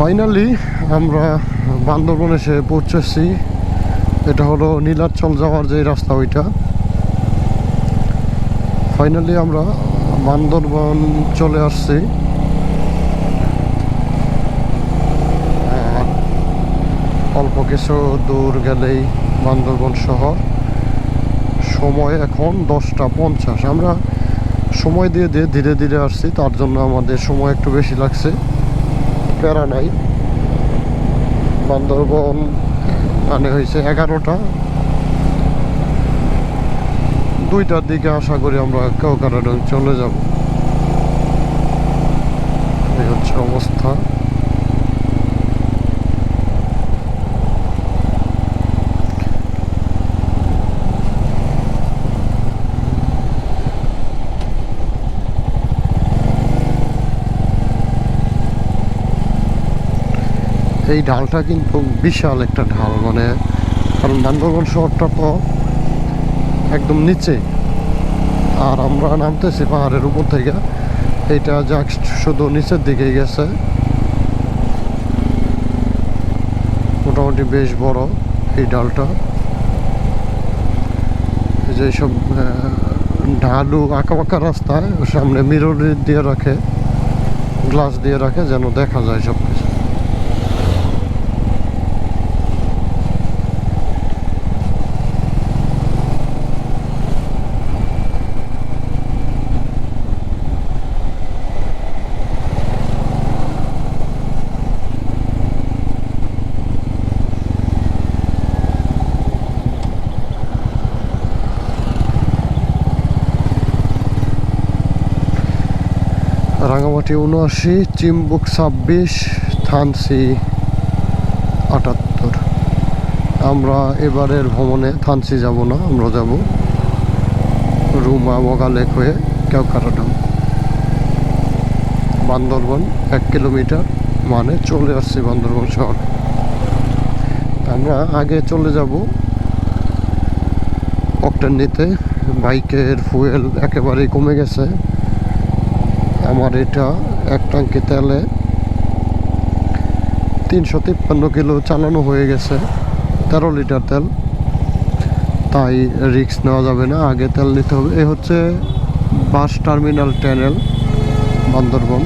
Finally আমরা বান্দরবন এসে পৌঁছেছি। এটা হলো নীলাচল যাওয়ার যে রাস্তা, ওইটা। ফাইনালি আমরা বান্দরবন চলে আসছি। অল্প কিছু দূর গেলেই বান্দরবন শহর। সময় এখন 10:50। আমরা সময় দিয়ে ধীরে ধীরে আসছি, তার জন্য আমাদের সময় একটু বেশি লাগছে। প্যারা নাই। বান্দরবন মানে হয়েছে 11টা। 2টার দিকে আশা করি আমরা কাউকারাডং চলে যাব। এই হচ্ছে অবস্থা। এই ঢালটা কিন্তু বিশাল একটা ঢাল, মানে কারণ বান্দরবন শহরটা তো একদম নিচে, আর আমরা নামতেছি পাহাড়ের উপর থেকে। এইটা যাক শুধু নিচের দিকে গেছে। মোটামুটি বেশ বড় এই ঢালটা। এই যে সব ঢালু আঁকাবাঁকা রাস্তায় সামনে মিরর দিয়ে রাখে, গ্লাস দিয়ে রাখে, যেন দেখা যায় সব কিছু। রাঙামাটি 79, চিম্বুক 26, থানসি 78। আমরা এবারের ভ্রমণে থানসি যাব না, আমরা যাব রুমা মগালেক হয়ে কাউকারাডং। বান্দরবন 1 কিলোমিটার, মানে চলে আসছি বান্দরবন শহর। আমরা আগে চলে যাব অকটেন নিতে। বাইকের ফুয়েল একেবারেই কমে গেছে। আমার এটা এক ট্যাঙ্কি তেলে 353 কিলো চালানো হয়ে গেছে, 13 লিটার তেল। তাই রিস্ক নেওয়া যাবে না, আগে তেল নিতে হবে। এ হচ্ছে বাস টার্মিনাল টানেল বান্দরবন।